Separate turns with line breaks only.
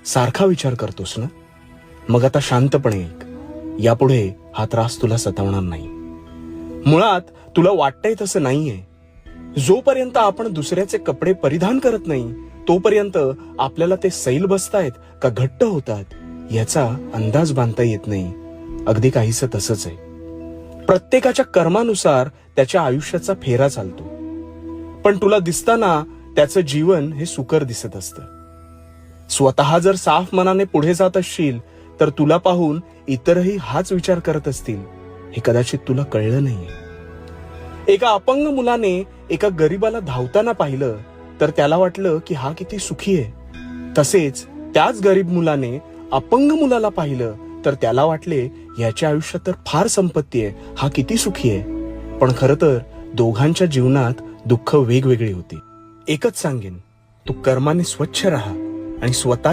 सारखा विचार करतोस ना, मग आता शांतपणे ऐक. यापुढे हा त्रास तुला सतावणार नाही. मुळात तुला वाटतंय तसं नाहीये. जोपर्यंत आपण दुसऱ्याचे कपडे परिधान करत नाही तोपर्यंत आपल्याला ते सैल बसतायत का घट्ट होतात याचा अंदाज बांधता येत नाही. अगदी काहीसं तसंच आहे. प्रत्येकाच्या कर्मानुसार त्याच्या आयुष्याचा फेरा चालतो. पण तुला दिसताना त्याचं जीवन हे सुकर दिसत असतं. स्वतः जर साफ मनाने पुढे जात असशील तर तुला पाहून इतरही हाच विचार करत असतील. हे कदाचित तुला कळलं नाहीये. एका अपंग मुलाने एका गरीबाला धावताना पाहिलं तर त्याला वाटलं की हा किती सुखी आहे. तसेच त्याच गरीब मुलाने अपंग मुलाला पाहिलं तर त्याला वाटले याच्या आयुष्यात तर फार संपत्ती आहे, हा किती सुखी आहे. पण खरं तर दोघांच्या जीवनात दुःख वेगवेगळी होती. एकच सांगेन, तू कर्माने स्वच्छ राहा आणि स्वतः